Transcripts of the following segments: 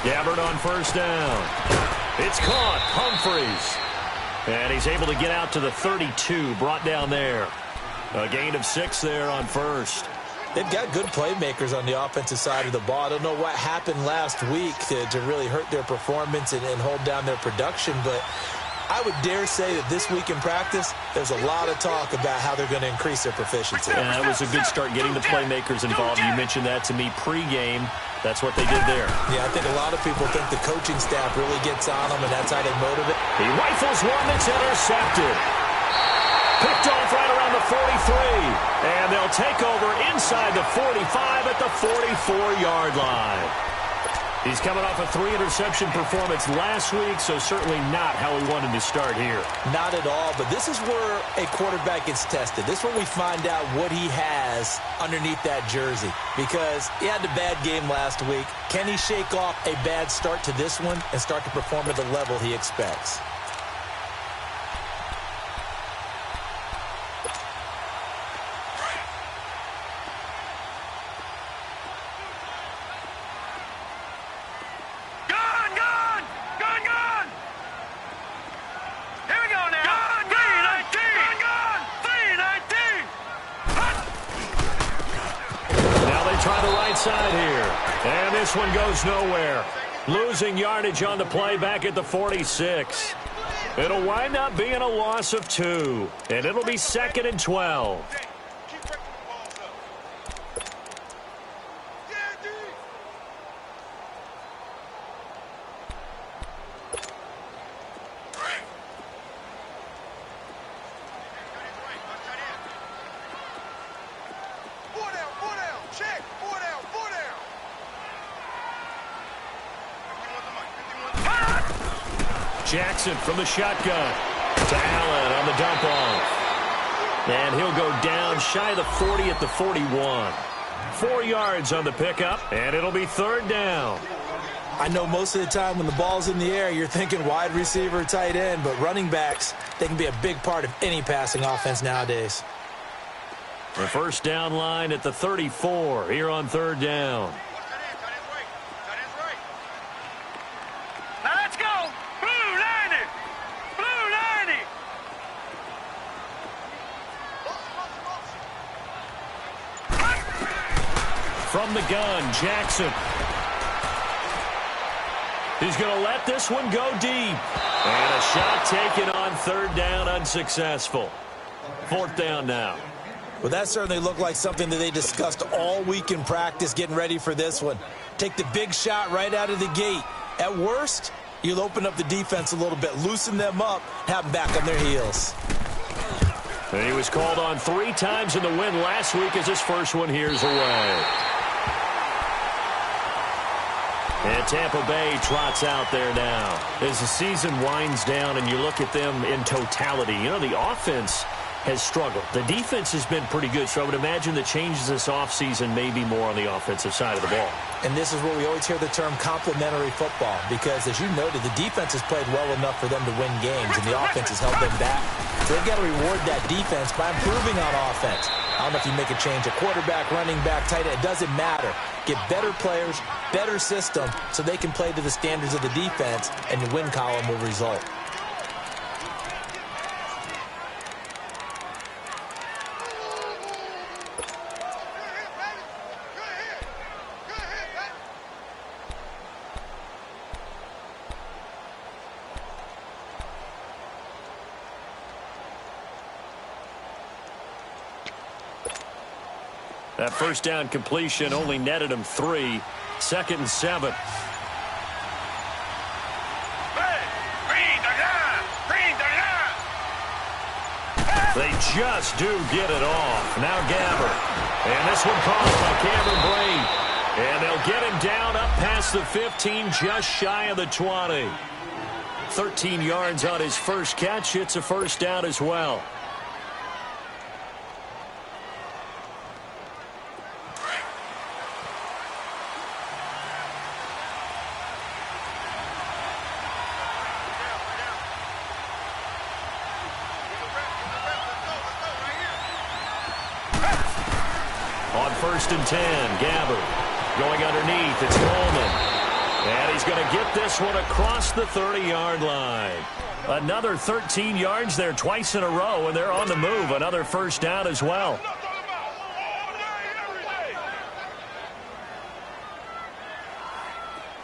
Gabbard on first down. It's caught. Humphreys. And he's able to get out to the 32, brought down there. A gain of 6 there on first. They've got good playmakers on the offensive side of the ball. I don't know what happened last week to really hurt their performance and hold down their production, but I would dare say that this week in practice, there's a lot of talk about how they're going to increase their proficiency. And that was a good start getting the playmakers involved. You mentioned that to me pregame. That's what they did there. Yeah, I think a lot of people think the coaching staff really gets on them, and that's how they motivate. He rifles one that's intercepted. Picked off right around the 43. And they'll take over inside the 45 at the 44-yard line. He's coming off a 3-interception performance last week, so certainly not how we wanted to start here. Not at all, but this is where a quarterback gets tested. This is where we find out what he has underneath that jersey, because he had a bad game last week. Can he shake off a bad start to this one and start to perform at the level he expects? Side here, and this one goes nowhere. Losing yardage on the play back at the 46. It'll wind up being a loss of 2, and it'll be 2nd and 12. Jackson from the shotgun to Allen on the dump off. And he'll go down shy of the 40 at the 41. 4 yards on the pickup, and it'll be 3rd down. I know most of the time when the ball's in the air, you're thinking wide receiver, tight end, but running backs, they can be a big part of any passing offense nowadays. The first down line at the 34 here on 3rd down. From the gun, Jackson. He's going to let this one go deep. And a shot taken on 3rd down, unsuccessful. 4th down now. Well, that certainly looked like something that they discussed all week in practice, getting ready for this one. Take the big shot right out of the gate. At worst, you'll open up the defense a little bit, loosen them up, have them back on their heels. And he was called on 3 times in the win last week as his first one here's away. And Tampa Bay trots out there now. As the season winds down and you look at them in totality, you know, the offense has struggled. The defense has been pretty good, so I would imagine the changes this offseason may be more on the offensive side of the ball. And this is where we always hear the term complementary football, because as you noted, the defense has played well enough for them to win games, and the offense has held them back. So they've got to reward that defense by improving on offense. I don't know if you make a change, a quarterback, running back, tight end, it doesn't matter. Get better players, better system, so they can play to the standards of the defense, and the win column will result. That first down completion only netted him 3. 2nd and 7. They just do get it off. Now Gabbard. And this one caught by Cameron Braid. And they'll get him down up past the 15, just shy of the 20. 13 yards on his first catch. It's a first down as well. On 1st and 10, Gabbard going underneath. It's Coleman. And he's going to get this one across the 30-yard line. Another 13 yards there twice in a row, and they're on the move. Another first down as well.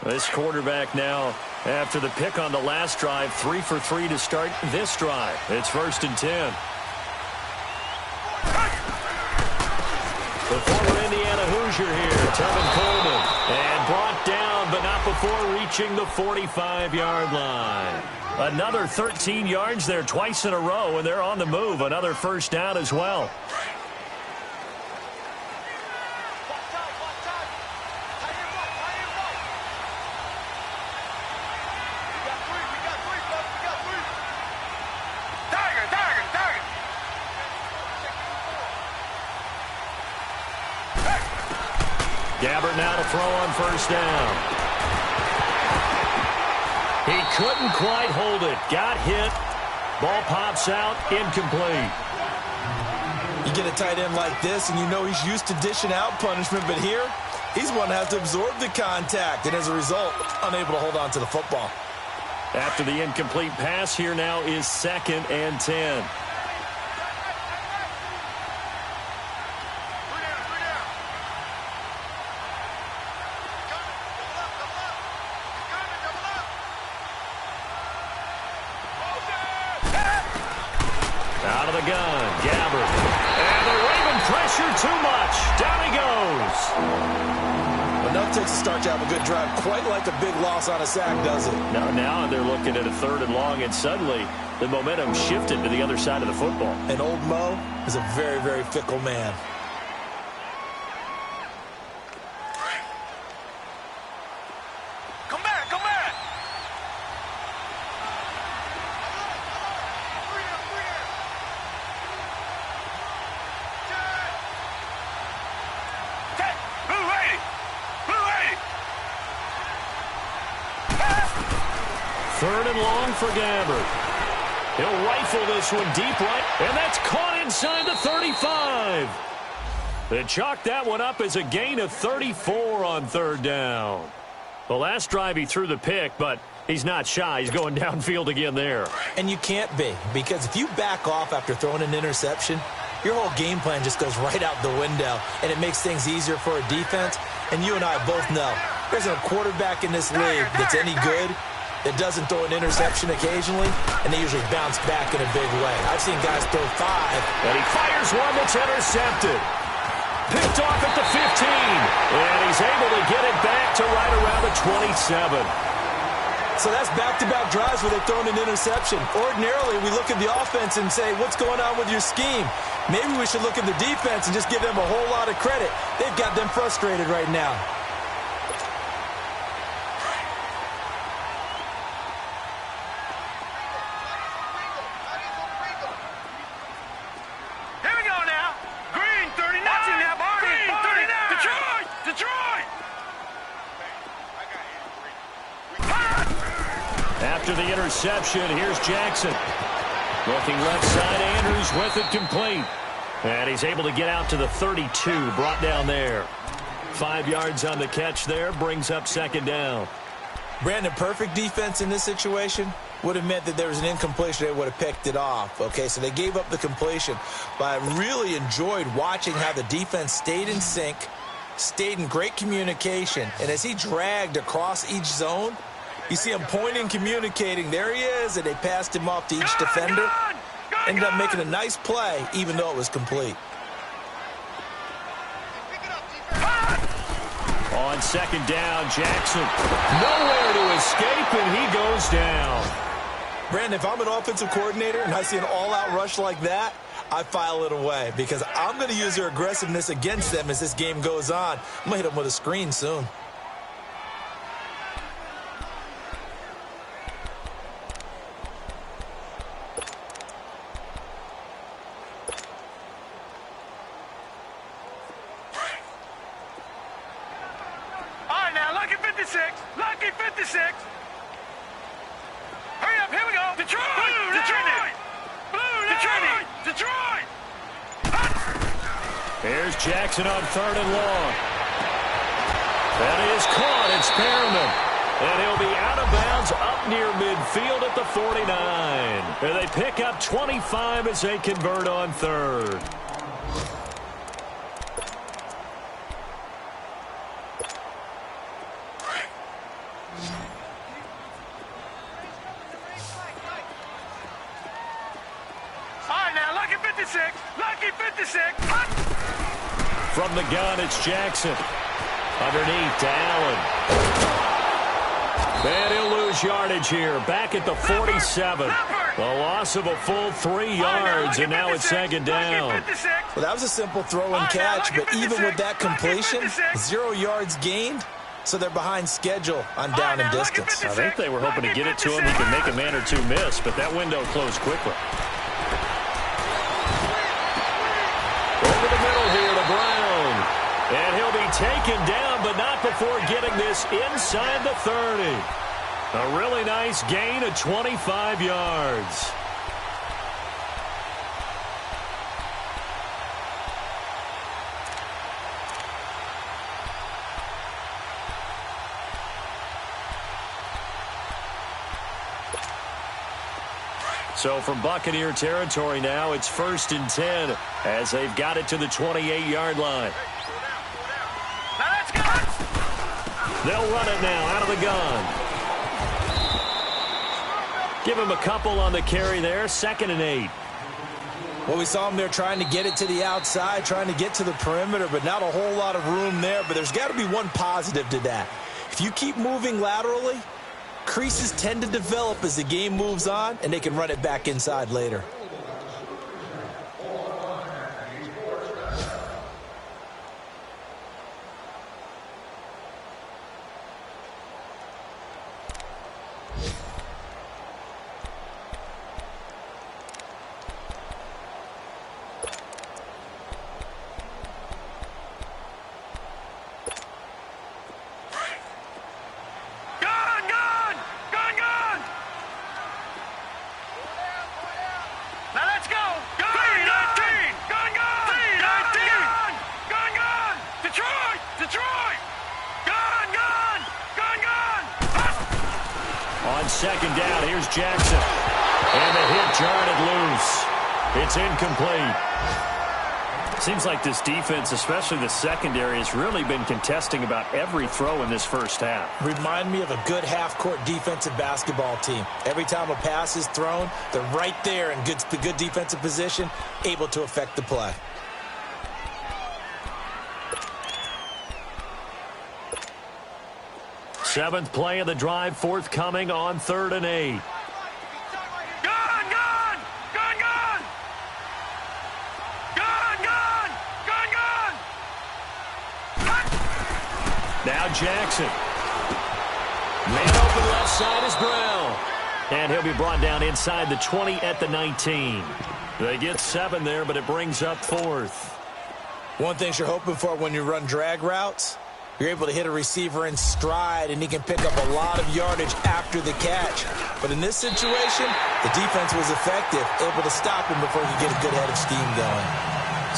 This quarterback now, after the pick on the last drive, 3 for 3 to start this drive. It's 1st and 10. The former Indiana Hoosier here, Tevin Coleman. And brought down, but not before reaching the 45-yard line. Another 13 yards there twice in a row, and they're on the move. Another first down as well. Gabbert now to throw on first down. He couldn't quite hold it. Got hit. Ball pops out. Incomplete. You get a tight end like this, and you know he's used to dishing out punishment, but here, he's one that has to absorb the contact, and as a result, unable to hold on to the football. After the incomplete pass, here now is 2nd and 10. Out of the gun, Gabbert. And the Raven pressure too much. Down he goes. Enough takes to start to have a good drive. Quite like a big loss on a sack, does it? Now they're looking at a 3rd and long, and suddenly the momentum shifted to the other side of the football. And old Mo is a very, very fickle man. Third and long for Gabbert. He'll rifle this one deep right, and that's caught inside the 35. They chalk that one up as a gain of 34 on 3rd down. The last drive he threw the pick, but he's not shy. He's going downfield again there. And you can't be, because if you back off after throwing an interception, your whole game plan just goes right out the window, and it makes things easier for a defense. And you and I both know there's a quarterback in this league that's any good that doesn't throw an interception occasionally, and they usually bounce back in a big way. I've seen guys throw 5. And he fires one that's intercepted. Picked off at the 15. And he's able to get it back to right around the 27. So that's back-to-back drives where they've thrown an interception. Ordinarily, we look at the offense and say, what's going on with your scheme? Maybe we should look at the defense and just give them a whole lot of credit. They've got them frustrated right now. After the interception, here's Jackson. Looking left side, Andrews with it complete. And he's able to get out to the 32, brought down there. 5 yards on the catch there, brings up 2nd down. Brandon, perfect defense in this situation would have meant that there was an incompletion. They would have picked it off. Okay, so they gave up the completion. But I really enjoyed watching how the defense stayed in sync, stayed in great communication. And as he dragged across each zone, you see him pointing, communicating. There he is, and they passed him off to each defender. Ended up making a nice play, even though it was complete. On 2nd down, Jackson. Nowhere to escape, and he goes down. Brandon, if I'm an offensive coordinator and I see an all-out rush like that, I file it away because I'm going to use their aggressiveness against them as this game goes on. I'm going to hit them with a screen soon. Lucky 56. Hurry up, here we go. Detroit! Blue, Detroit! Here's Jackson on 3rd and long. That is caught. It's Perriman. And he'll be out of bounds up near midfield at the 49. And they pick up 25 as they convert on third. Lucky 56. From the gun, it's Jackson. Underneath to Allen. And he'll lose yardage here. Back at the 47. A loss of a full 3 yards, and now it's second down. Well, that was a simple throw and catch, but even with that completion, 0 yards gained, so they're behind schedule on down and distance. I think they were hoping to get it to him. He could make a man or two miss, but that window closed quickly. Over the middle here to Brown. And he'll be taken down, but not before getting this inside the 30. A really nice gain of 25 yards. So from Buccaneer territory now, it's 1st and 10 as they've got it to the 28-yard line. Now let's go. They'll run it now out of the gun. Give him a couple on the carry there, 2nd and 8. Well, we saw him there trying to get it to the outside, trying to get to the perimeter, but not a whole lot of room there. But there's got to be one positive to that. If you keep moving laterally, creases tend to develop as the game moves on, and they can run it back inside later. Second down, here's Jackson. And the hit jarred it loose. It's incomplete. Seems like this defense, especially the secondary, has really been contesting about every throw in this first half. Remind me of a good half-court defensive basketball team. Every time a pass is thrown, they're right there in good defensive position, able to affect the play. Seventh play of the drive, forthcoming on 3rd and 8. Gun! Now Jackson. Man open left side is Brown. And he'll be brought down inside the 20 at the 19. They get 7 there, but it brings up 4th. One thing you're hoping for when you run drag routes, you're able to hit a receiver in stride, and he can pick up a lot of yardage after the catch. But in this situation, the defense was effective, able to stop him before he could get a good head of steam going.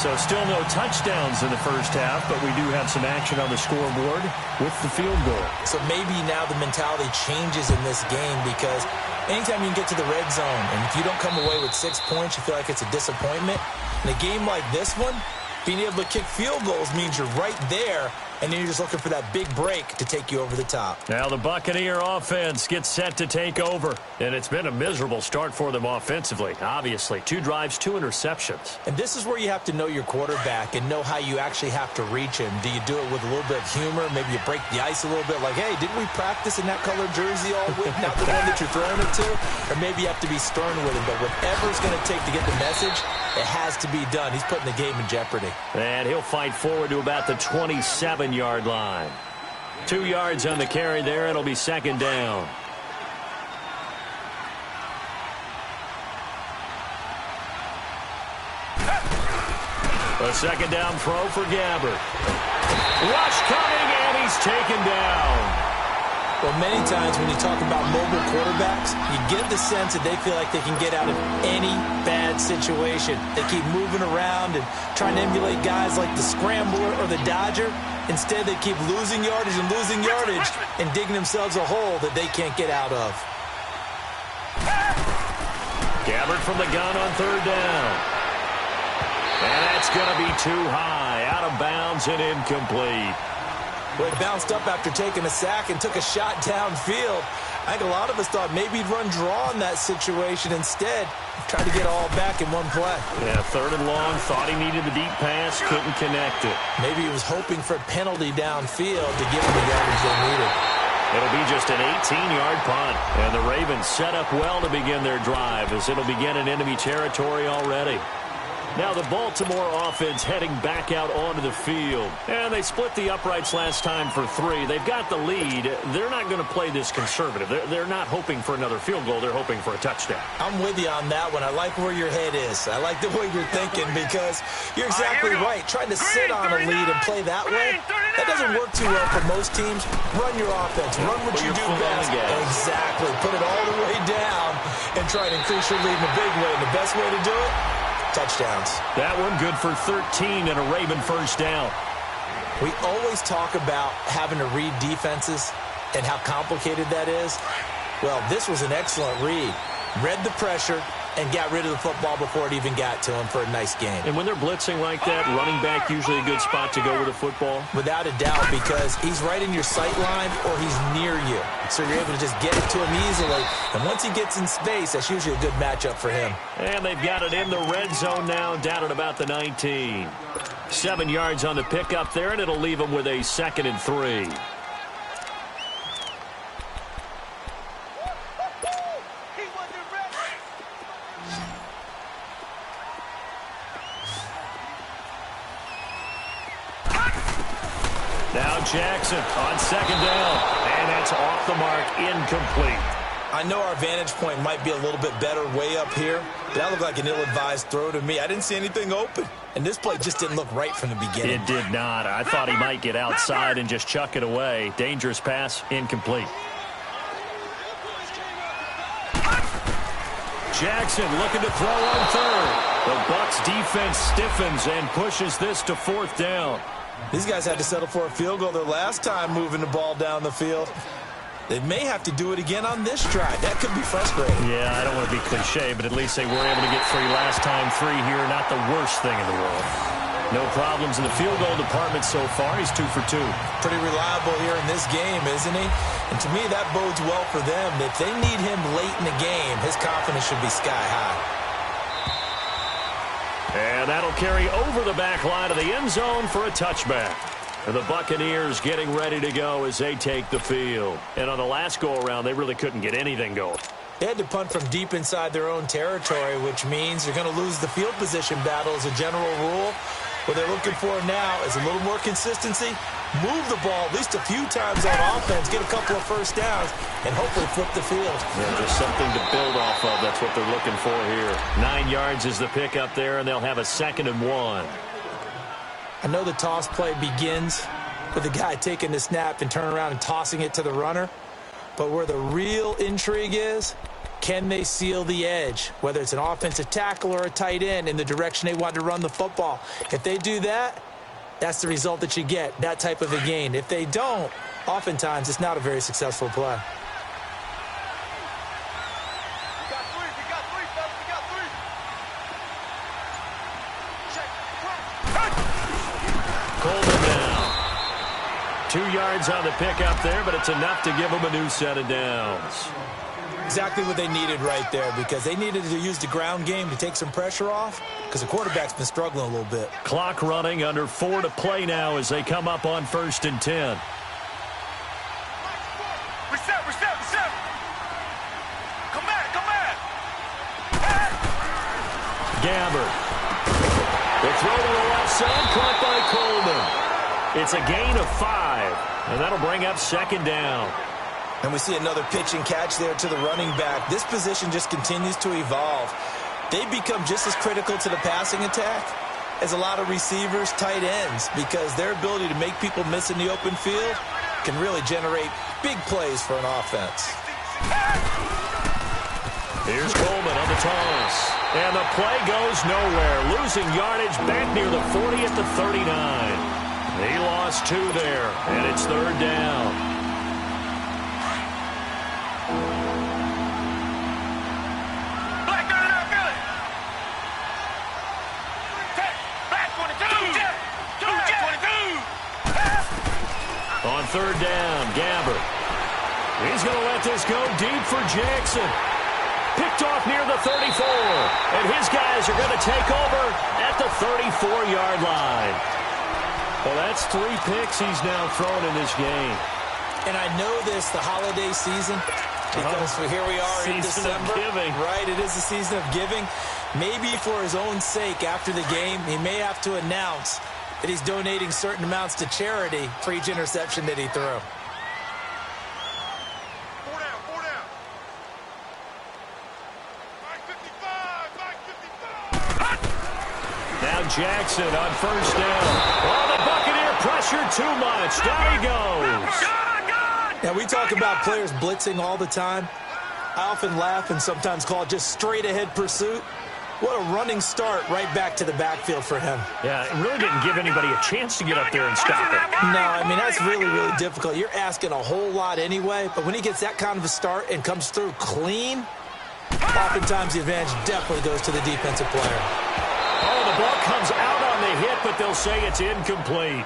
So still no touchdowns in the first half, but we do have some action on the scoreboard with the field goal. So maybe now the mentality changes in this game, because anytime you can get to the red zone, and if you don't come away with 6 points, you feel like it's a disappointment. In a game like this one, being able to kick field goals means you're right there, and then you're just looking for that big break to take you over the top. Now the Buccaneer offense gets set to take over, and it's been a miserable start for them offensively. Obviously, 2 drives, 2 interceptions. And this is where you have to know your quarterback and know how you actually have to reach him. Do you do it with a little bit of humor? Maybe you break the ice a little bit, like, hey, didn't we practice in that colored jersey all week? Not the one that you're throwing it to? Or maybe you have to be stern with him, but whatever it's going to take to get the message, it has to be done. He's putting the game in jeopardy. And he'll fight forward to about the 27-yard line. 2 yards on the carry there. It'll be second down. A second down throw for Gabbert. Rush coming, and he's taken down. Well, many times when you talk about mobile quarterbacks, you get the sense that they feel like they can get out of any bad situation. They keep moving around and trying to emulate guys like the Scrambler or the Dodger. Instead, they keep losing yardage and digging themselves a hole that they can't get out of. Gabbert from the gun on third down. And that's going to be too high, out of bounds and incomplete. Well, he bounced up after taking a sack and took a shot downfield. I think a lot of us thought maybe he'd run draw in that situation. Instead, tried to get all back in one play. Yeah, third and long, thought he needed the deep pass, couldn't connect it. Maybe he was hoping for a penalty downfield to give him the yardage they needed. It'll be just an 18-yard punt. And the Ravens set up well to begin their drive as it'll begin in enemy territory already. Now the Baltimore offense heading back out onto the field. And they split the uprights last time for 3. They've got the lead. They're not going to play this conservative. They're not hoping for another field goal. They're hoping for a touchdown. I'm with you on that one. I like where your head is. I like the way you're thinking because you're exactly right. Trying to sit on a lead and play that way, that doesn't work too well for most teams. Run your offense. Run what you do best. Exactly. Put it all the way down and try to increase your lead in a big way. And the best way to do it, touchdowns. That one good for 13 and a Raven first down. We always talk about having to read defenses and how complicated that is. Well, this was an excellent read. Read the pressure and got rid of the football before it even got to him for a nice game. And when they're blitzing like that, running back usually a good spot to go with the football? Without a doubt, because he's right in your sight line or he's near you. So you're able to just get it to him easily. And once he gets in space, that's usually a good matchup for him. And they've got it in the red zone now, down at about the 19. 7 yards on the pickup there, and it'll leave them with a 2nd and 3. Now Jackson on 2nd down, and that's off the mark, incomplete. I know our vantage point might be a little bit better way up here, but that looked like an ill-advised throw to me. I didn't see anything open, and this play just didn't look right from the beginning. It did not. I thought he might get outside and just chuck it away. Dangerous pass, incomplete. Jackson looking to throw on third. The Bucs defense stiffens and pushes this to 4th down. These guys had to settle for a field goal their last time moving the ball down the field. They may have to do it again on this drive. That could be frustrating. Yeah, I don't want to be cliche, but at least they were able to get 3 last time. 3 here, not the worst thing in the world. No problems in the field goal department so far. He's 2 for 2. Pretty reliable here in this game, isn't he? And to me, that bodes well for them. If they need him late in the game, his confidence should be sky high. And that'll carry over the back line of the end zone for a touchback. And the Buccaneers getting ready to go as they take the field. And on the last go-around, they really couldn't get anything going. They had to punt from deep inside their own territory, which means you're going to lose the field position battle as a general rule. What they're looking for now is a little more consistency, move the ball at least a few times on offense, get a couple of first downs, and hopefully flip the field. Yeah, just something to build off of. That's what they're looking for here. 9 yards is the pickup there, and they'll have a 2nd and 1. I know the toss play begins with the guy taking the snap and turning around and tossing it to the runner. But where the real intrigue is, can they seal the edge, whether it's an offensive tackle or a tight end, in the direction they want to run the football? If they do that, that's the result that you get, that type of a gain. If they don't, oftentimes it's not a very successful play. Coleman now. 2 yards on the pickup there, but it's enough to give them a new set of downs. Exactly what they needed right there, because they needed to use the ground game to take some pressure off, because the quarterback's been struggling a little bit. Clock running, under 4 to play now as they come up on 1st and 10. Reset. Come back. Gabbert. The throw to the left side, caught by Coleman. It's a gain of 5, and that'll bring up 2nd down. And we see another pitch and catch there to the running back. This position just continues to evolve. They become just as critical to the passing attack as a lot of receivers, tight ends, because their ability to make people miss in the open field can really generate big plays for an offense. Here's Coleman on the toss. And the play goes nowhere. Losing yardage back near the 40 at the 39. He lost 2 there, and it's 3rd down. Black, got it out, Billy. Black 22. Black 22. On 3rd down, Gabbert. He's going to let this go deep for Jackson. Picked off near the 34. And his guys are going to take over at the 34-yard line. Well, that's 3 picks he's now thrown in this game. And I know this, the holiday season, because here we are in December. Season of giving. Right, it is the season of giving. Maybe for his own sake, after the game, he may have to announce that he's donating certain amounts to charity for each interception that he threw. 4 down, 4 down. Mike 55. Now Jackson on 1st down. Oh, the Buccaneer pressure too much. Down he goes. Now, we talk about players blitzing all the time. I often laugh and sometimes call it just straight-ahead pursuit. What a running start right back to the backfield for him. Yeah, it really didn't give anybody a chance to get up there and stop it. No, I mean, that's really, really difficult. You're asking a whole lot anyway, but when he gets that kind of a start and comes through clean, oftentimes the advantage definitely goes to the defensive player. Oh, the ball comes out on the hit, but they'll say it's incomplete.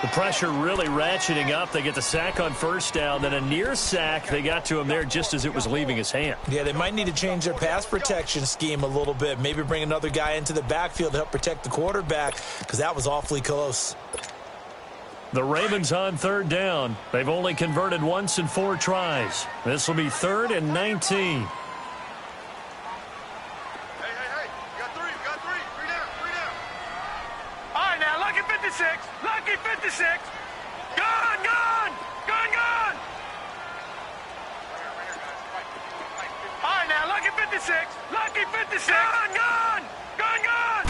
The pressure really ratcheting up. They get the sack on 1st down, then a near sack. They got to him there just as it was leaving his hand. Yeah, they might need to change their pass protection scheme a little bit. Maybe bring another guy into the backfield to help protect the quarterback, because that was awfully close. The Ravens on 3rd down. They've only converted once in 4 tries. This will be 3rd and 19. Lucky 56. Gone, gone. Gone, gone. All right, now, lucky 56. Lucky 56. Gone, gone. Gone, gone.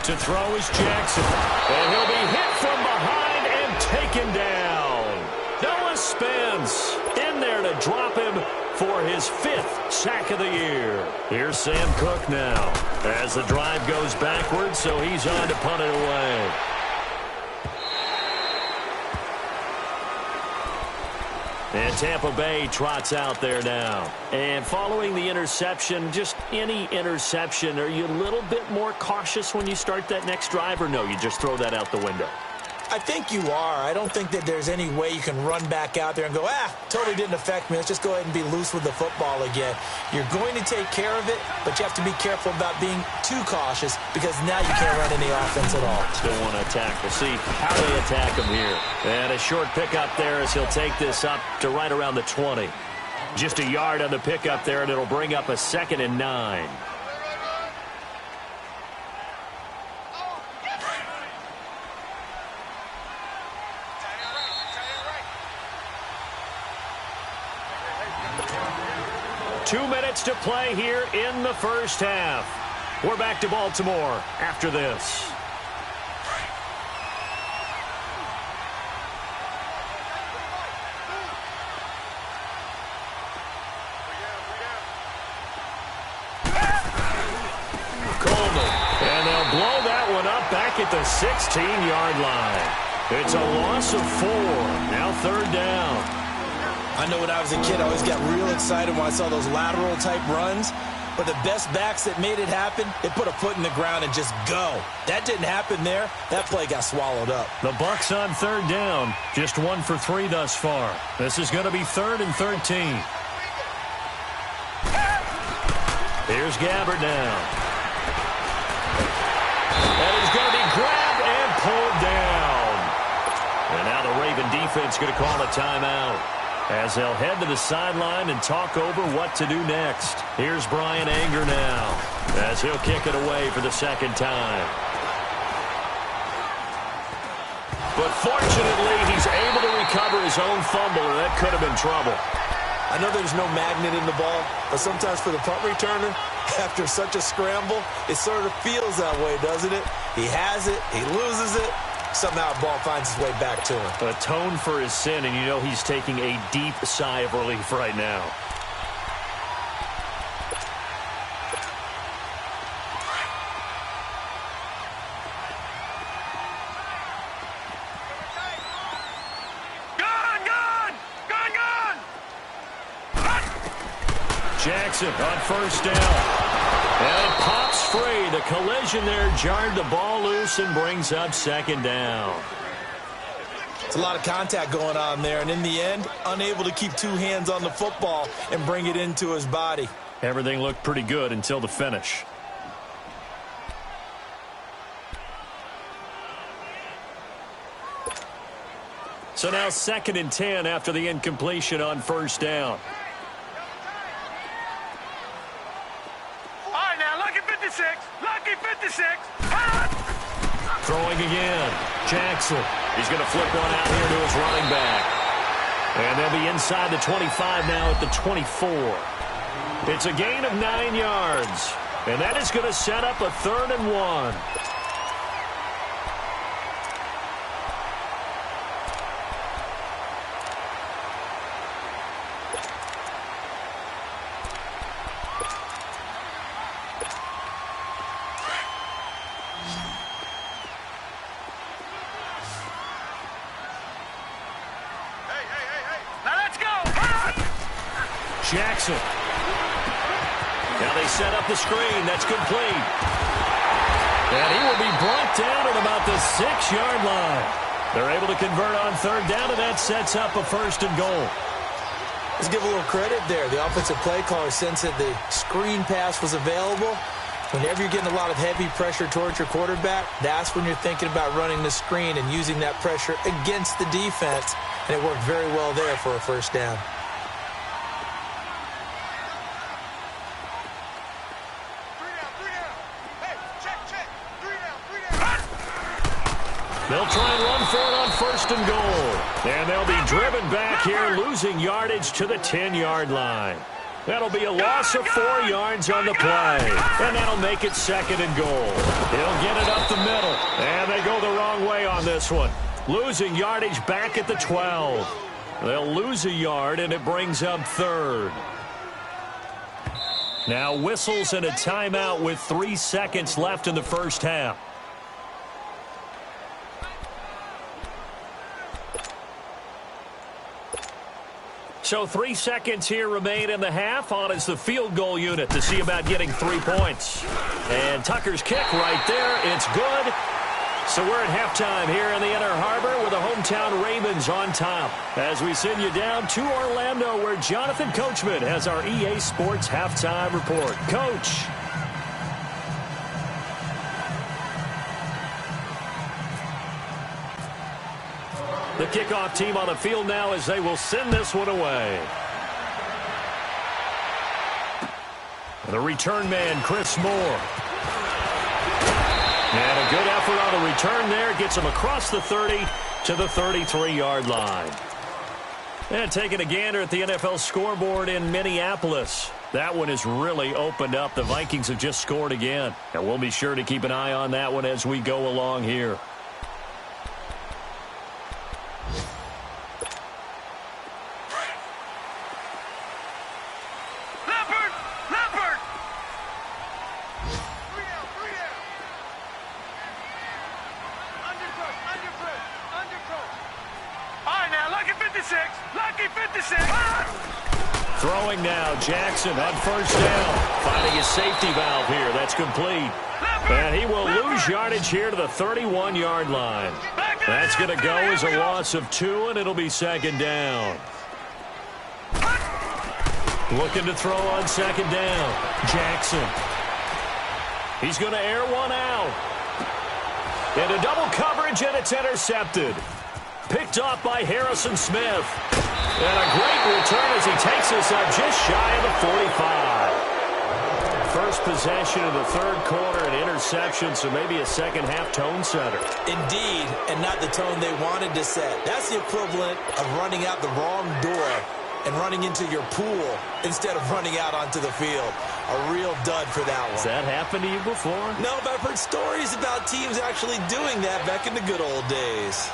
To throw is Jackson. And he'll be hit from behind and taken down. Noah Spence in there to drop him for his 5th sack of the year. Here's Sam Cook now as the drive goes backwards, so he's on to punt it away. And Tampa Bay trots out there now. And following the interception, just any interception, are you a little bit more cautious when you start that next drive, or no, you just throw that out the window? I think you are. I don't think that there's any way you can run back out there and go, totally didn't affect me. Let's just go ahead and be loose with the football again. You're going to take care of it, but you have to be careful about being too cautious because now you can't run any offense at all. Still want to attack. We'll see how they attack him here. And a short pickup there as he'll take this up to right around the 20. Just a yard on the pickup there, and it'll bring up a 2nd and 9. Two minutes to play here in the 1st half. We're back to Baltimore after this. Coleman, and they'll blow that one up back at the 16-yard line. It's a loss of 4. Now 3rd down. I know when I was a kid, I always got real excited when I saw those lateral-type runs. But the best backs that made it happen, they put a foot in the ground and just go. That didn't happen there. That play got swallowed up. The Bucs on 3rd down. Just 1 for 3 thus far. This is going to be 3rd and 13. Here's Gabbert now. And he's going to be grabbed and pulled down. And now the Raven defense going to call a timeout as they'll head to the sideline and talk over what to do next. Here's Brian Anger now as he'll kick it away for the 2nd time. But fortunately, he's able to recover his own fumble, or that could have been trouble. I know there's no magnet in the ball, but sometimes for the punt returner, after such a scramble, it sort of feels that way, doesn't it? He has it, he loses it, somehow the ball finds its way back to him. Atone for his sin, and you know he's taking a deep sigh of relief right now. Jackson on first down. And it pops free. The collision there jarred the ball loose and brings up second down. It's a lot of contact going on there, and in the end, unable to keep two hands on the football and bring it into his body. Everything looked pretty good until the finish. So now 2nd and 10 after the incompletion on first down. Lucky 56. Throwing again. Jackson. He's going to flip one out here to his running back. And they'll be inside the 25 now at the 24. It's a gain of 9 yards. And that is going to set up a 3rd and 1. Jackson. Now they set up the screen. That's complete. And he will be brought down at about the 6-yard line. They're able to convert on 3rd down, and that sets up a 1st and goal. Let's give a little credit there. The offensive play caller sensed that the screen pass was available. Whenever you're getting a lot of heavy pressure towards your quarterback, that's when you're thinking about running the screen and using that pressure against the defense. And it worked very well there for a 1st down. They'll try and run for it on 1st and goal. And they'll be driven back here, losing yardage to the 10-yard line. That'll be a loss of 4 yards on the play. And that'll make it 2nd and goal. He'll get it up the middle. And they go the wrong way on this one. Losing yardage back at the 12. They'll lose a yard, and it brings up 3rd. Now whistles and a timeout with 3 seconds left in the first half. So 3 seconds here remain in the half. On is the field goal unit to see about getting 3 points. And Tucker's kick right there. It's good. So we're at halftime here in the Inner Harbor with the hometown Ravens on top. As we send you down to Orlando, where Jonathan Coachman has our EA Sports halftime report. Coach. The kickoff team on the field now as they will send this one away. The return man, Chris Moore. And a good effort on the return there. Gets him across the 30 to the 33-yard line. And taking a gander at the NFL scoreboard in Minneapolis. That one has really opened up. The Vikings have just scored again. And we'll be sure to keep an eye on that one as we go along here. Throwing now, Jackson on first down. Finding his safety valve here. That's complete. And he will lose yardage here to the 31-yard line. That's going to go as a loss of 2, and it'll be 2nd down. Looking to throw on 2nd down. Jackson. He's going to air one out. Into double coverage, and it's intercepted. Picked off by Harrison Smith. And a great return as he takes us up just shy of the 45. First possession of the 3rd quarter, an interception, so maybe a second-half tone setter. Indeed, and not the tone they wanted to set. That's the equivalent of running out the wrong door and running into your pool instead of running out onto the field. A real dud for that one. Has that happened to you before? No, but I've heard stories about teams actually doing that back in the good old days.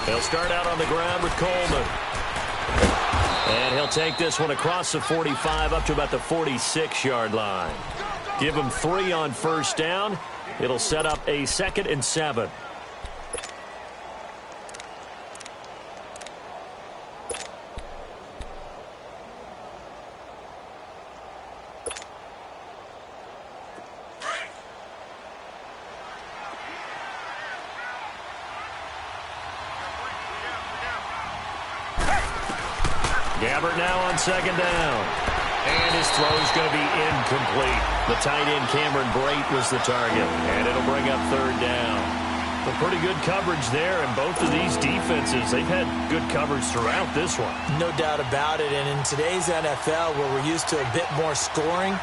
They'll start out on the ground with Coleman. And he'll take this one across the 45 up to about the 46-yard line. Give him 3 on first down. It'll set up a 2nd and 7. Gabbert now on 2nd down. And his throw is going to be incomplete. The tight end, Cameron Brate, was the target. And it'll bring up 3rd down. But pretty good coverage there, and both of these defenses, they've had good coverage throughout this one. No doubt about it, and in today's NFL, where we're used to a bit more scoring,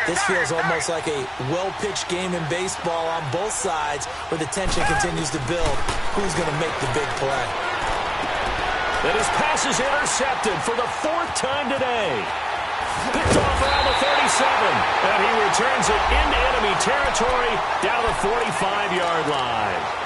this feels almost like a well-pitched game in baseball on both sides, where the tension continues to build. Who's going to make the big play? And his pass is intercepted for the 4th time today. Picked off around the 37, and he returns it into enemy territory down the 45-yard line.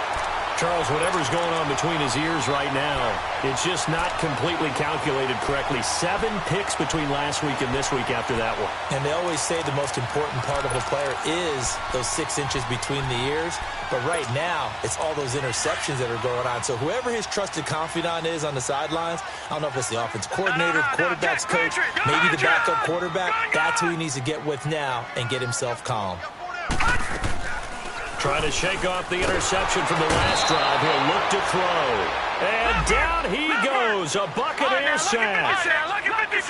Charles, whatever's going on between his ears right now, it's just not completely calculated correctly. 7 picks between last week and this week after that one. And they always say the most important part of a player is those 6 inches between the ears. But right now, it's all those interceptions that are going on. So whoever his trusted confidant is on the sidelines, I don't know if it's the offensive coordinator, the quarterback's coach, maybe the backup quarterback, that's who he needs to get with now and get himself calm. Trying to shake off the interception from the last drive. He'll look to throw. And down he goes. A Buccaneer sack.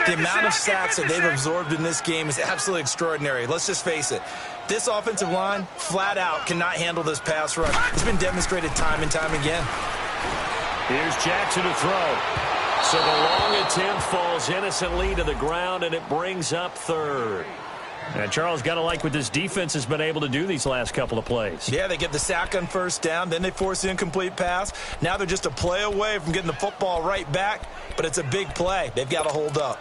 The amount of sacks that they've absorbed in this game is absolutely extraordinary. Let's just face it. This offensive line, flat out, cannot handle this pass rush. It's been demonstrated time and time again. Here's Jackson to throw. So the long attempt falls innocently to the ground, and it brings up 3rd. And Charles, got to like what this defense has been able to do these last couple of plays. Yeah, they get the sack on first down, then they force the incomplete pass. Now they're just a play away from getting the football right back, but it's a big play. They've got to hold up.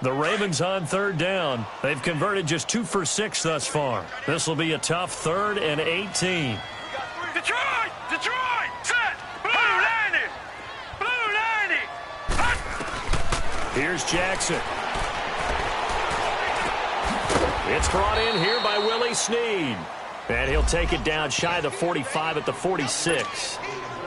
The Ravens on 3rd down. They've converted just 2 for 6 thus far. This will be a tough 3rd and 18. Detroit! Detroit! Set! Blue 90! Blue 90! Here's Jackson. It's brought in here by Willie Snead. And he'll take it down shy of the 45 at the 46.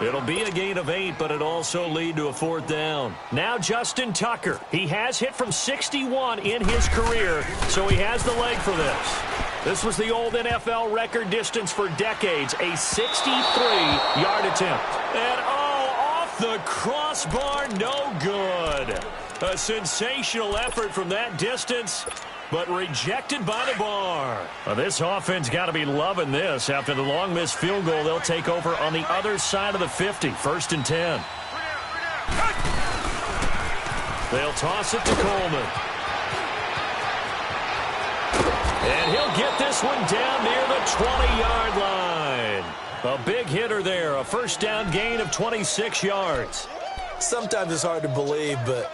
It'll be a gain of 8, but it'll also lead to a 4th down. Now Justin Tucker. He has hit from 61 in his career, so he has the leg for this. This was the old NFL record distance for decades, a 63-yard attempt. And off the crossbar, no good. A sensational effort from that distance, but rejected by the bar. Well, this offense got to be loving this. After the long missed field goal, they'll take over on the other side of the 50, 1st and 10. They'll toss it to Coleman. And he'll get this one down near the 20-yard line. A big hitter there, a 1st down gain of 26 yards. Sometimes it's hard to believe, but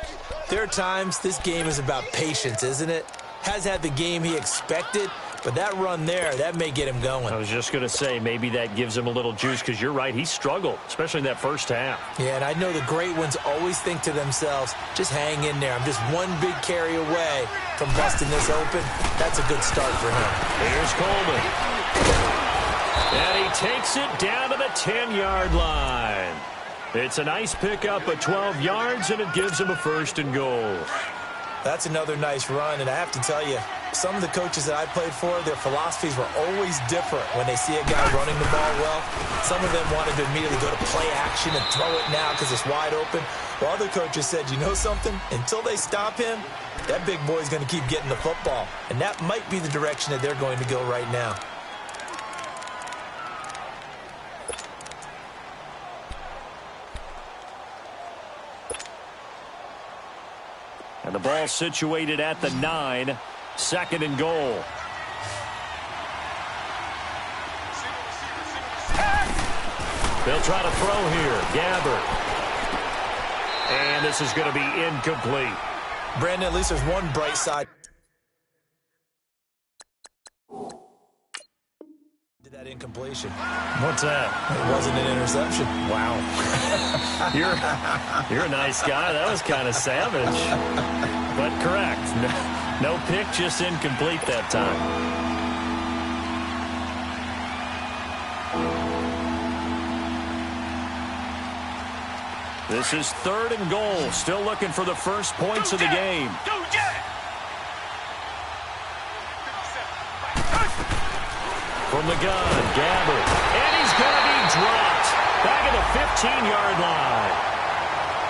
there are times this game is about patience, isn't it? Has had the game he expected, but that run there, that may get him going. I was just going to say, maybe that gives him a little juice, because you're right, he struggled, especially in that first half. Yeah, and I know the great ones always think to themselves, just hang in there. I'm just one big carry away from busting this open. That's a good start for him. Here's Coleman. And he takes it down to the 10-yard line. It's a nice pickup of 12 yards, and it gives him a 1st and goal. That's another nice run, and I have to tell you, some of the coaches that I played for, their philosophies were always different when they see a guy running the ball well. Some of them wanted to immediately go to play action and throw it now because it's wide open. While other coaches said, you know something? Until they stop him, that big boy's going to keep getting the football. And that might be the direction that they're going to go right now. And the ball situated at the 9, 2nd and goal. They'll try to throw here. Gabbert. And this is going to be incomplete. Brandon, at least there's one bright side to that incompletion. What's that? It wasn't an interception. Wow. You're a nice guy. That was kind of savage. But correct. No pick, just incomplete that time. This is 3rd and goal. Still looking for the first points of the game. From the gun, Gabbert. And he's going to be dropped. Back at the 15-yard line.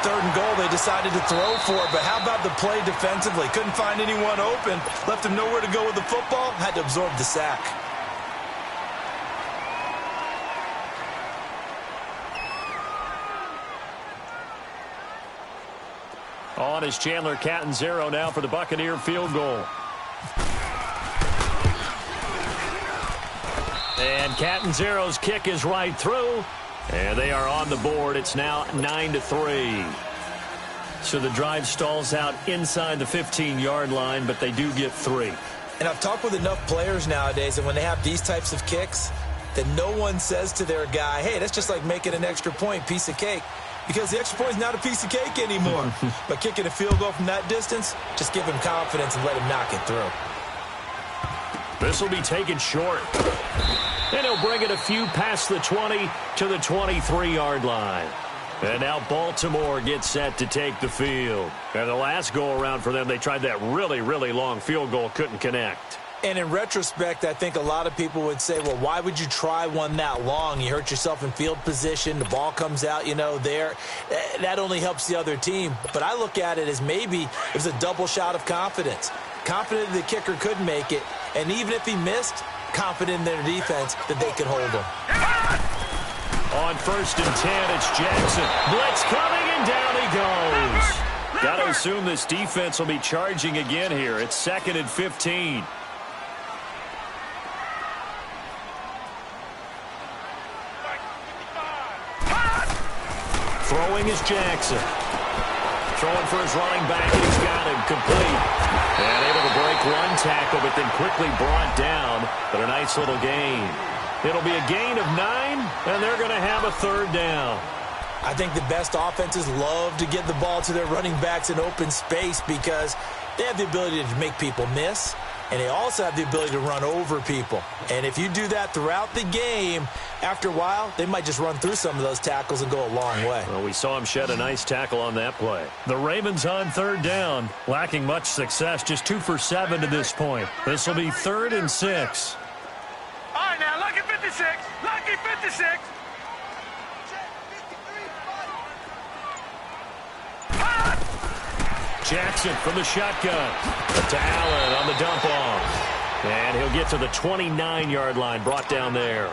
3rd and goal, they decided to throw for it, but how about the play defensively? Couldn't find anyone open. Left him nowhere to go with the football. Had to absorb the sack. On is Chandler Catanzaro now for the Buccaneer field goal. And Catanzaro's kick is right through. And they are on the board. It's now 9-3. So the drive stalls out inside the 15-yard line, but they do get 3. And I've talked with enough players nowadays, and when they have these types of kicks, that no one says to their guy, hey, that's just like making an extra point, piece of cake. Because the extra point is not a piece of cake anymore. But kicking a field goal from that distance, just give him confidence and let him knock it through. This will be taken short. And he'll bring it a few past the 20 to the 23-yard line. And now Baltimore gets set to take the field. And the last go-around for them, they tried that really, really long field goal, couldn't connect. And in retrospect, I think a lot of people would say, well, why would you try one that long? You hurt yourself in field position. The ball comes out, there. That only helps the other team. But I look at it as maybe it was a double shot of confidence. Confident the kicker could make it. And even if he missed, confident in their defense that they could hold him. On 1st and 10, it's Jackson. Blitz coming, and down he goes. Got to assume this defense will be charging again here. It's 2nd and 15. Throwing is Jackson. Throwing for his running back, and he's got him complete. And able to break one tackle, but then quickly brought down. But a nice little gain. It'll be a gain of 9, and they're going to have a 3rd down. I think the best offenses love to get the ball to their running backs in open space because they have the ability to make people miss, and they also have the ability to run over people. And if you do that throughout the game, after a while, they might just run through some of those tackles and go a long way. Well, we saw him shed a nice tackle on that play. The Ravens on 3rd down, lacking much success, just 2 for 7 to this point. This will be 3rd and 6. All right, now, lucky 56. Lucky 56. Jackson from the shotgun. To Allen on the dump off. And he'll get to the 29-yard line, brought down there.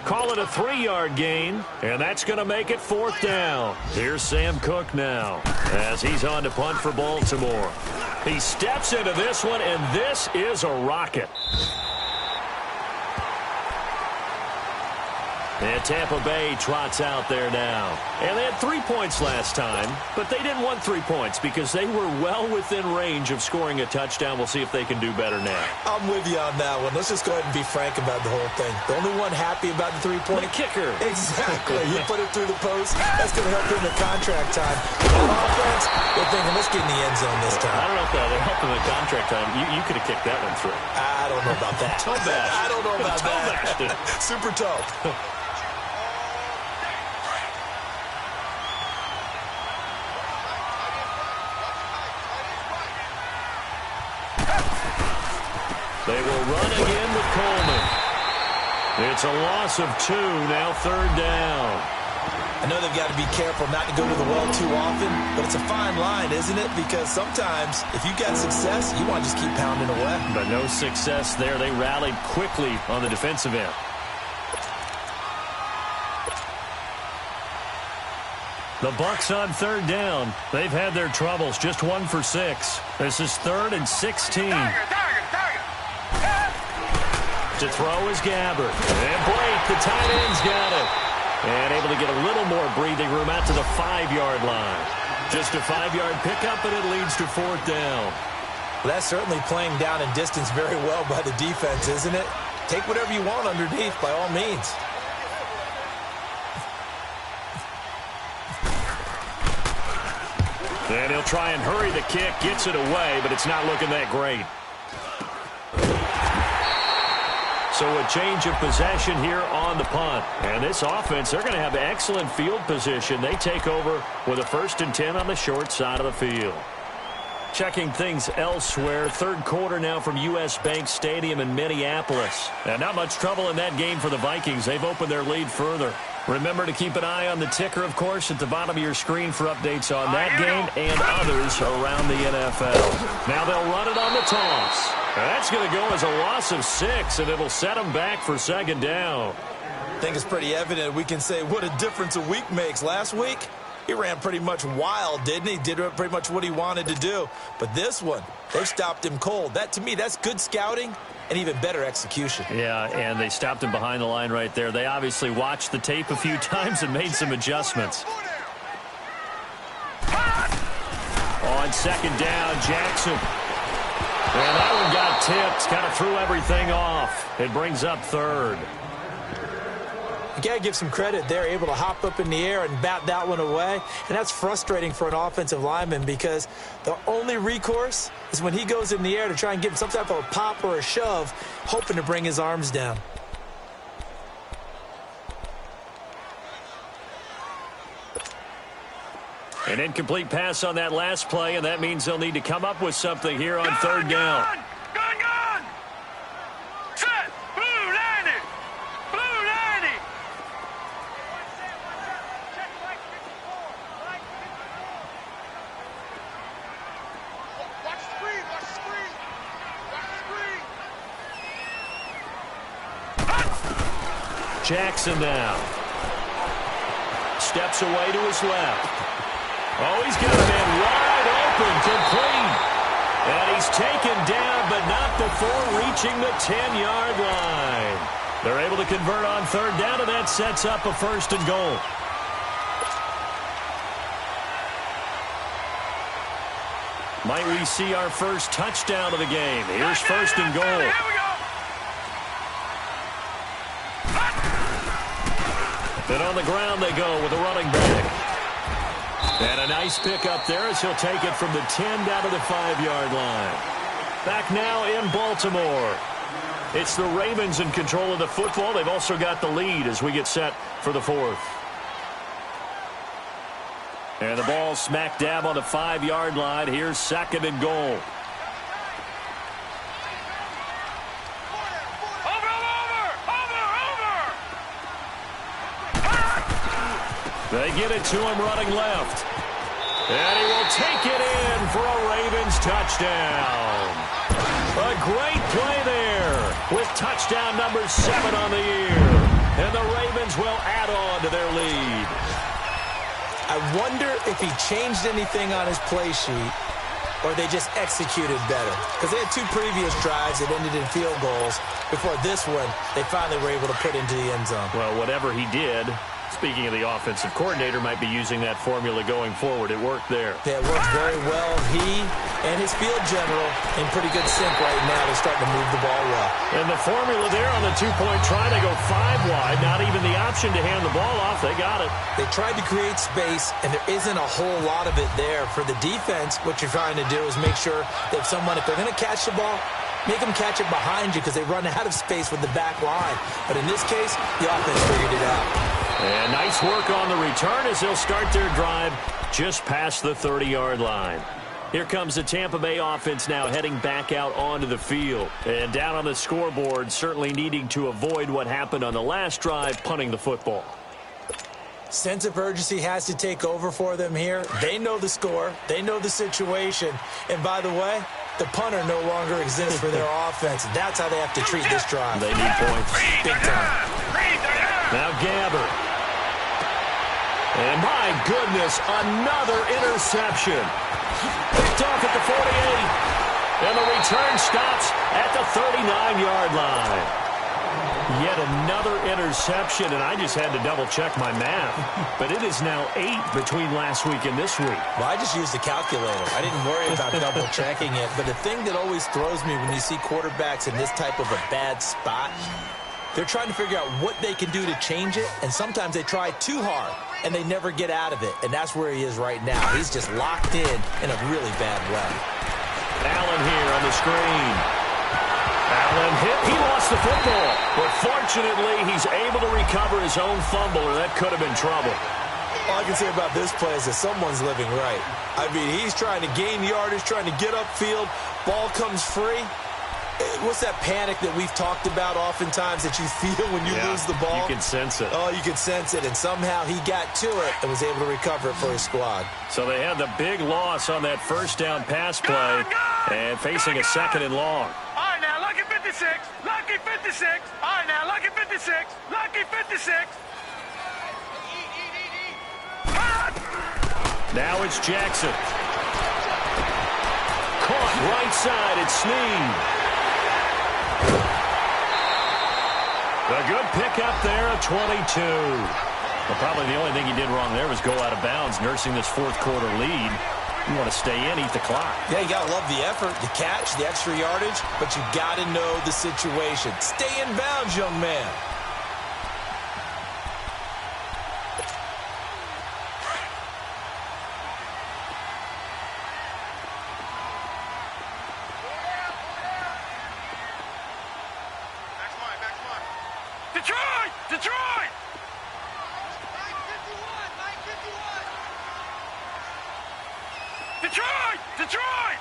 Call it a 3-yard gain, and that's going to make it 4th down. Here's Sam Cook now as he's on to punt for Baltimore. He steps into this one, and this is a rocket. And Tampa Bay trots out there now. And they had 3 points last time, but they didn't want 3 points because they were well within range of scoring a touchdown. We'll see if they can do better now. I'm with you on that one. Let's just go ahead and be frank about the whole thing. The only one happy about the 3-point? The kicker. Exactly. You put it through the post. That's going to help him in contract time. On offense, they're thinking, let's get in the end zone this time. I don't know if that'll help him in contract time. You could have kicked that one through. I don't know about that. Toe bash. I don't know about that. Super toe. They will run again with Coleman. It's a loss of 2, now 3rd down. I know they've got to be careful not to go to the well too often, but it's a fine line, isn't it? Because sometimes, if you got success, you want to just keep pounding away. But no success there. They rallied quickly on the defensive end. The Bucs on 3rd down. They've had their troubles, just 1 for 6. This is 3rd and 16. To throw is Gabbert. And Blake, the tight end's got it. And able to get a little more breathing room out to the 5-yard line. Just a 5-yard pickup, and it leads to 4th down. Well, that's certainly playing down in distance very well by the defense, isn't it? Take whatever you want underneath, by all means. And he'll try and hurry the kick, gets it away, but it's not looking that great. So a change of possession here on the punt. And this offense, they're going to have excellent field position. They take over with a 1st and 10 on the short side of the field. Checking things elsewhere. 3rd quarter now from U.S. Bank Stadium in Minneapolis. And not much trouble in that game for the Vikings. They've opened their lead further. Remember to keep an eye on the ticker, of course, at the bottom of your screen for updates on that game and others around the NFL. Now they'll run it on the toss. That's going to go as a loss of 6, and it'll set them back for 2nd down. I think it's pretty evident we can say what a difference a week makes. Last week, he ran pretty much wild, didn't he? Did pretty much what he wanted to do. But this one, they stopped him cold. That, to me, that's good scouting and even better execution. Yeah, and they stopped him behind the line right there. They obviously watched the tape a few times and made some adjustments. On 2nd down, Jackson. And that one got tipped, kind of threw everything off. It brings up 3rd. You got to give some credit. They're able to hop up in the air and bat that one away. And that's frustrating for an offensive lineman because the only recourse is when he goes in the air to try and give some type of a pop or a shove, hoping to bring his arms down. An incomplete pass on that last play, and that means they'll need to come up with something here on 3rd down. Gun! Set! Blue 90! Blue 90! Watch the screen! Watch the screen! Watch the screen! Jackson now. Steps away to his left. Oh, he's got a man wide open, complete. And he's taken down, but not before reaching the 10-yard line. They're able to convert on 3rd down, and that sets up a 1st and goal. Might we see our first touchdown of the game? Here's 1st and goal. Here we go! And on the ground they go with a running back. And a nice pickup there as he'll take it from the 10 down to the 5-yard line. Back now in Baltimore. It's the Ravens in control of the football. They've also got the lead as we get set for the 4th. And the ball smack dab on the 5-yard line. Here's 2nd and goal. They get it to him running left. And he will take it in for a Ravens touchdown. A great play there with touchdown number 7 on the year. And the Ravens will add on to their lead. I wonder if he changed anything on his play sheet or they just executed better. Because they had 2 previous drives that ended in field goals. Before this one, they finally were able to put into the end zone. Well, whatever he did, speaking of the offensive coordinator, might be using that formula going forward. It worked there. Yeah, it worked very well. He and his field general in pretty good sync right now. They're starting to move the ball well. And the formula there on the 2-point try, they go 5 wide. Not even the option to hand the ball off. They got it. They tried to create space, and there isn't a whole lot of it there. For the defense, what you're trying to do is make sure that if they're going to catch the ball, make them catch it behind you because they run out of space with the back line. But in this case, the offense figured it out. And nice work on the return as they'll start their drive just past the 30-yard line. Here comes the Tampa Bay offense now heading back out onto the field. And down on the scoreboard, certainly needing to avoid what happened on the last drive, punting the football. Sense of urgency has to take over for them here. They know the score. They know the situation. And by the way, the punter no longer exists for their offense. That's how they have to treat this drive. They need points. Big time. Now Gabbert. And my goodness, another interception. Picked off at the 48. And the return stops at the 39-yard line. Yet another interception, and I just had to double-check my math. But it is now 8 between last week and this week. Well, I just used a calculator. I didn't worry about double-checking it. But the thing that always throws me when you see quarterbacks in this type of a bad spot, they're trying to figure out what they can do to change it, and sometimes they try too hard, and they never get out of it. And that's where he is right now. He's just locked in a really bad way. Allen here on the screen. Allen hit. He lost the football. But fortunately, he's able to recover his own fumble, or that could have been trouble. All I can say about this play is that someone's living right. I mean, he's trying to gain yardage, trying to get upfield. Ball comes free. What's that panic that we've talked about oftentimes that you feel when you lose the ball? You can sense it. Oh, you can sense it. And somehow he got to it and was able to recover it for his squad. So they had the big loss on that first down pass play and facing a second and long. All right, now, lucky 56. Lucky 56. All right, now, lucky 56. Lucky 56. Now it's Jackson. Caught right side. It's Snead. A good pickup there at 22. Well, probably the only thing he did wrong there was go out of bounds, nursing this fourth quarter lead. You want to stay in, eat the clock. Yeah, you got to love the effort, the catch, the extra yardage, but you got to know the situation. Stay in bounds, young man. Detroit! Detroit! Detroit! Detroit!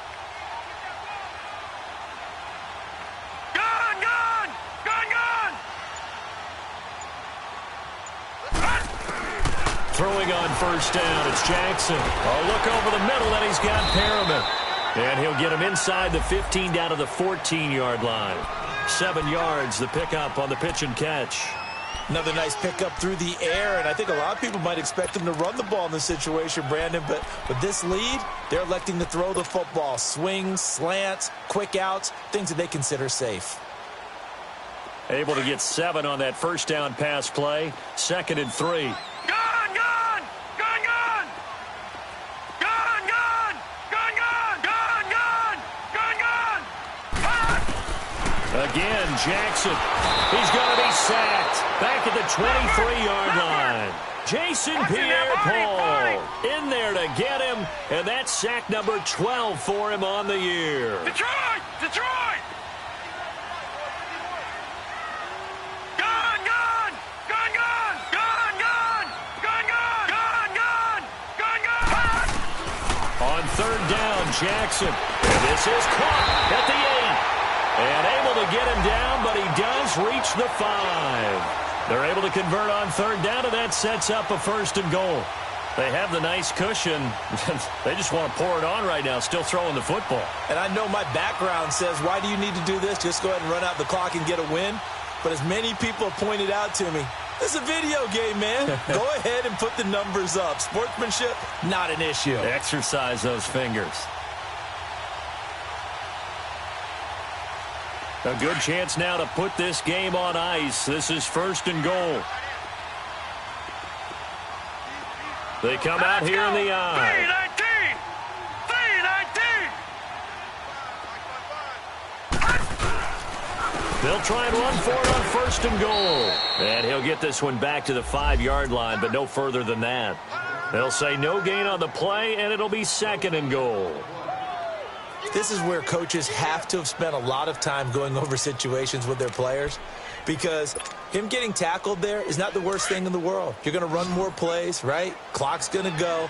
Gun! Gun! Gun! Gun! Throwing on first down, it's Jackson. A look over the middle, and he's got Perriman. And he'll get him inside the 15 down to the 14-yard line. 7 yards, the pickup on the pitch and catch. Another nice pickup through the air, and I think a lot of people might expect him to run the ball in this situation, Brandon, but with this lead, they're electing to throw the football. Swings, slants, quick outs, things that they consider safe. Able to get 7 on that first down pass play. 2nd and 3. Gun! Gun! Gun! Gun! Gun! Gun! Gun! Gun! Gun! Gun! Gun! Gun! Again, Jackson. He's going to be sacked. Back at the 23-yard line. Jason Pierre-Paul in there to get him, and that's sack number 12 for him on the year. Detroit! Detroit! Gun! Gun! Gun! Gun! Gun! Gun! Gun! Gun! Gun! Gun! Gun! On third down, Jackson. And this is caught at the 8. And able to get him down, but he does reach the 5. They're able to convert on third down, and that sets up a 1st and goal. They have the nice cushion. They just want to pour it on right now, still throwing the football. And I know my background says, why do you need to do this? Just go ahead and run out the clock and get a win. But as many people have pointed out to me, this is a video game, man. Go ahead and put the numbers up. Sportsmanship, not an issue. Exercise those fingers. A good chance now to put this game on ice. This is 1st and goal. They come out here in the eye. 3-19. They'll try and run for it on 1st and goal. And he'll get this one back to the 5-yard line, but no further than that. They'll say no gain on the play, and it'll be 2nd and goal. This is where coaches have to have spent a lot of time going over situations with their players, because him getting tackled there is not the worst thing in the world. You're going to run more plays, right? Clock's going to go.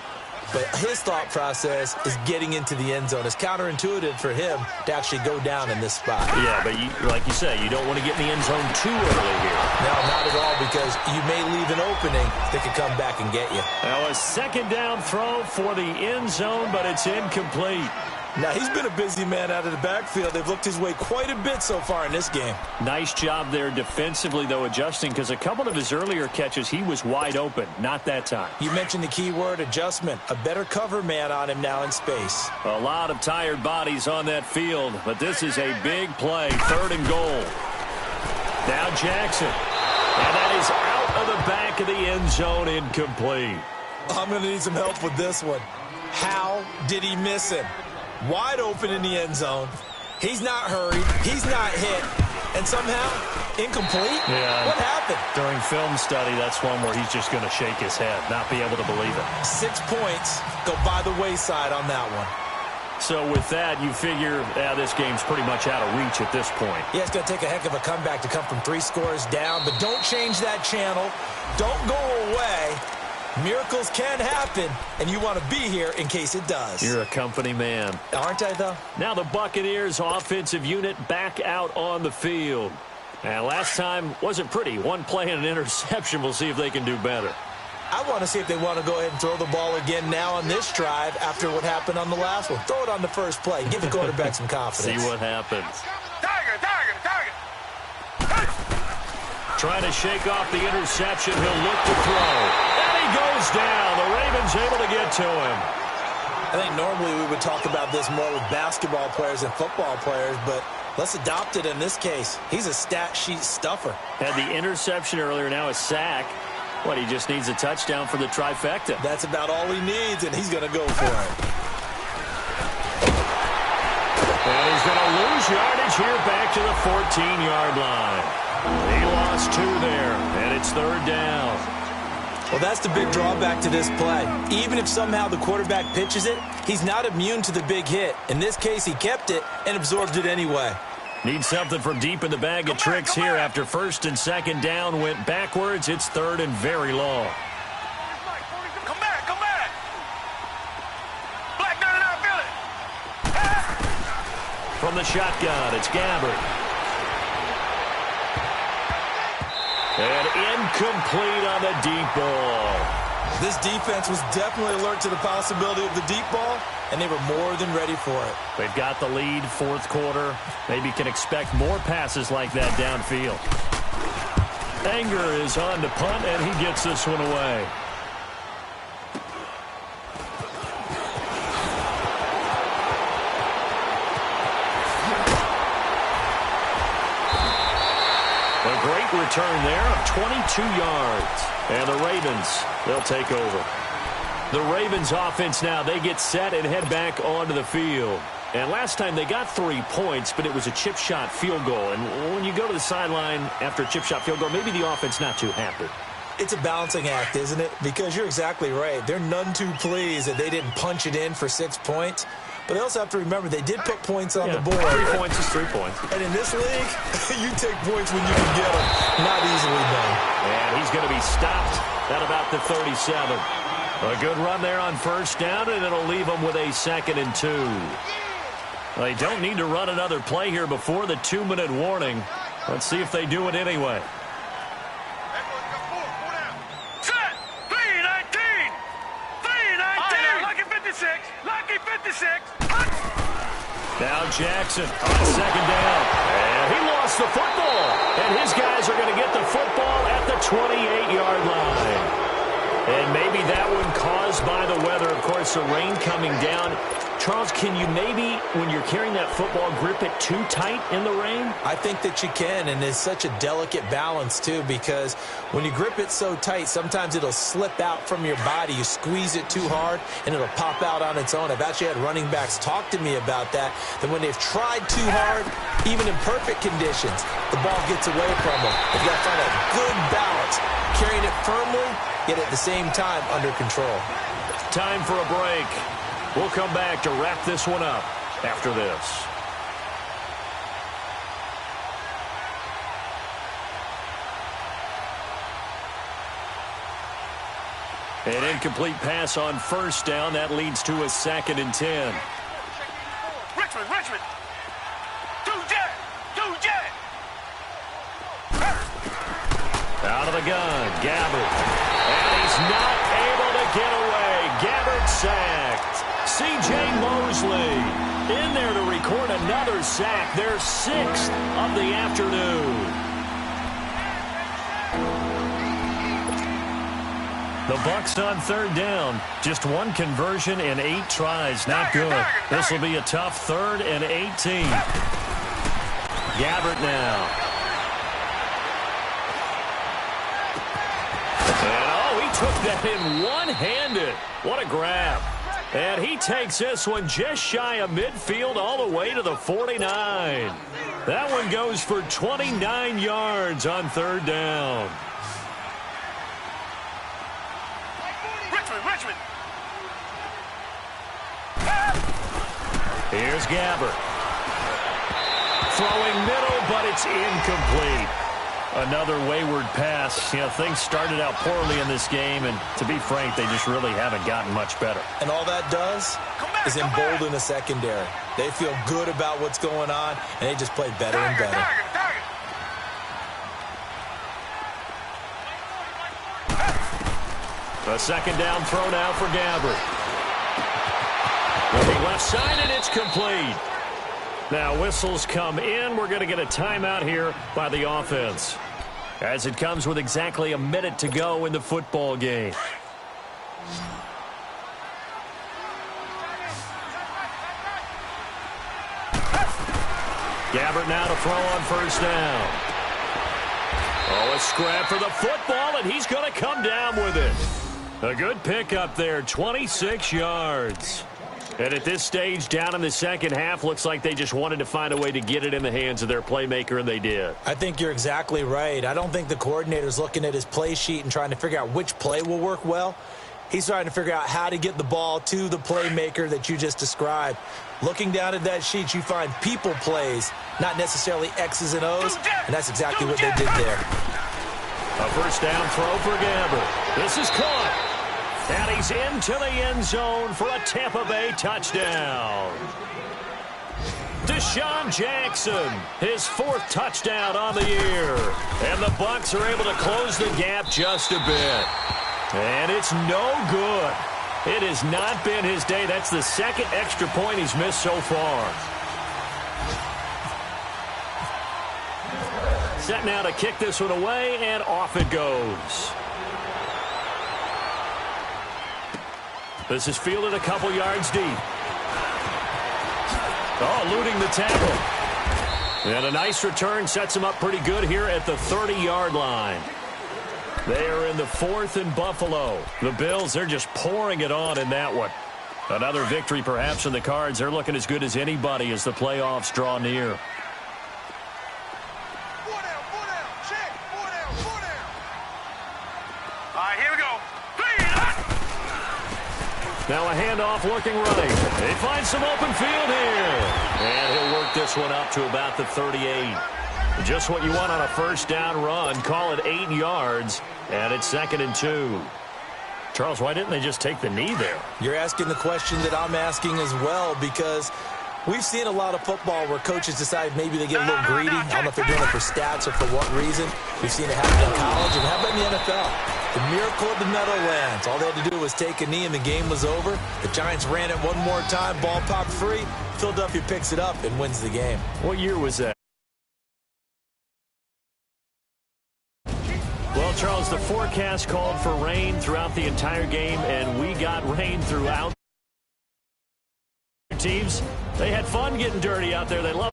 But his thought process is getting into the end zone. It's counterintuitive for him to actually go down in this spot. Yeah, but like you say, you don't want to get in the end zone too early here. No, not at all, because you may leave an opening that could come back and get you. Now a 2nd down throw for the end zone, but it's incomplete. Now, he's been a busy man out of the backfield. They've looked his way quite a bit so far in this game. Nice job there defensively, though, adjusting, because a couple of his earlier catches, he was wide open. Not that time. You mentioned the key word, adjustment. A better cover man on him now in space. A lot of tired bodies on that field, but this is a big play. 3rd and goal. Now Jackson. And that is out of the back of the end zone, incomplete. I'm going to need some help with this one. How did he miss him? Wide open in the end zone. He's not hurried. He's not hit. And somehow, incomplete? Yeah. What happened? During film study, that's one where he's just going to shake his head, not be able to believe it. 6 points go by the wayside on that one. So with that, you figure this game's pretty much out of reach at this point. Yeah, it's going to take a heck of a comeback to come from 3 scores down, but don't change that channel. Don't go away. Miracles can happen, and you want to be here in case it does. You're a company man. Aren't I, though? Now the Buccaneers offensive unit back out on the field. And last time wasn't pretty. One play and an interception. We'll see if they can do better. I want to see if they want to go ahead and throw the ball again now on this drive after what happened on the last one. Throw it on the first play. Give the quarterback some confidence. See what happens. Tiger. Trying to shake off the interception. He'll look to throw. And he goes down. The Ravens able to get to him. I think normally we would talk about this more with basketball players and football players, but let's adopt it in this case. He's a stat sheet stuffer. Had the interception earlier, now a sack. What, he just needs a touchdown for the trifecta. That's about all he needs, and he's going to go for it. And he's going to lose yardage here back to the 14-yard line. He lost 2 there, and it's 3rd down. Well, that's the big drawback to this play. Even if somehow the quarterback pitches it, he's not immune to the big hit. In this case, he kept it and absorbed it anyway. Need something from deep in the bag of tricks here. After 1st and 2nd down went backwards. It's 3rd and very long. Come back. Black 99, feel it. From the shotgun, it's Gabbert. And incomplete on the deep ball. This defense was definitely alert to the possibility of the deep ball, and they were more than ready for it. They've got the lead, 4th quarter. Maybe can expect more passes like that downfield. Anger is on to punt, and he gets this one away. A great return there of 22 yards. And the Ravens, they'll take over. The Ravens offense now, they get set and head back onto the field. And last time they got 3 points, but it was a chip shot field goal. And when you go to the sideline after a chip shot field goal, maybe the offense not too happy. It's a balancing act, isn't it? Because you're exactly right. They're none too pleased that they didn't punch it in for 6 points. But they also have to remember they did put points on the board. 3 points is 3 points. And in this league, you take points when you can get them. Not easily done. And he's going to be stopped at about the 37. A good run there on 1st down, and it'll leave them with a 2nd and 2. They don't need to run another play here before the 2-minute warning. Let's see if they do it anyway. Set. 3-19. 3-19. Lucky 56. Lucky 56. Now Jackson on 2nd down. And he lost the football. And his guys are going to get the football at the 28-yard line. And maybe that one caused by the weather. Of course, the rain coming down. Charles, can you maybe, when you're carrying that football, grip it too tight in the rain? I think that you can, and it's such a delicate balance, too, because when you grip it so tight, sometimes it'll slip out from your body. You squeeze it too hard, and it'll pop out on its own. I've actually had running backs talk to me about that when they've tried too hard, even in perfect conditions, the ball gets away from them. You've got to find a good balance, carrying it firmly, yet at the same time under control. Time for a break. We'll come back to wrap this one up after this. An incomplete pass on 1st down. That leads to a 2nd and 10. Richmond. Two jet. Out of the gun, Gabbert. And he's not able to get away. Gabbert sacked. C.J. Mosley in there to record another sack. Their 6th of the afternoon. The Bucs on 3rd down. Just 1 conversion in 8 tries. Not good. This will be a tough 3rd and 18. Gabbert now. took that in one-handed. What a grab. And he takes this one just shy of midfield all the way to the 49. That one goes for 29 yards on third down. Richmond. Here's Gabbert. Throwing middle, but it's incomplete. Another wayward pass. You know, things started out poorly in this game, and to be frank, they just really haven't gotten much better. And all that does is embolden the secondary. They feel good about what's going on, and they just play better and better. A second down throw now for Gabbert. Looking left side, and it's complete. Now whistles come in. We're going to get a timeout here by the offense, as it comes with exactly a minute to go in the football game. Gabbert now to throw on first down. Oh, a scrap for the football, and he's going to come down with it. A good pickup there, 26 yards. And at this stage, down in the second half, looks like they just wanted to find a way to get it in the hands of their playmaker, and they did. I think you're exactly right. I don't think the coordinator's looking at his play sheet and trying to figure out which play will work well. He's trying to figure out how to get the ball to the playmaker that you just described. Looking down at that sheet, you find people plays, not necessarily X's and O's, and that's exactly what they did there. A first down throw for Gabbert. This is caught. And he's into the end zone for a Tampa Bay touchdown. Deshaun Jackson, his fourth touchdown on the year. And the Bucs are able to close the gap just a bit. And it's no good. It has not been his day. That's the second extra point he's missed so far. Set now to kick this one away, and off it goes. This is fielded a couple yards deep. Oh, eluding the tackle. And a nice return sets him up pretty good here at the 30-yard line. They are in the 4th and Buffalo. The Bills, they're just pouring it on in that one. Another victory perhaps in the cards. They're looking as good as anybody as the playoffs draw near. Now a handoff looking right. They find some open field here. And he'll work this one up to about the 38. Just what you want on a first down run. Call it 8 yards. And it's 2nd and 2. Charles, why didn't they just take the knee there? You're asking the question that I'm asking as well, because we've seen a lot of football where coaches decide maybe they get a little greedy. I don't know if they're doing it for stats or for what reason. We've seen it happen in college, and how about in the NFL? The miracle of the Meadowlands. All they had to do was take a knee, and the game was over. The Giants ran it one more time. Ball popped free. Philadelphia picks it up and wins the game. What year was that? Well, Charles, the forecast called for rain throughout the entire game, and we got rain throughout. Teams, they had fun getting dirty out there. They love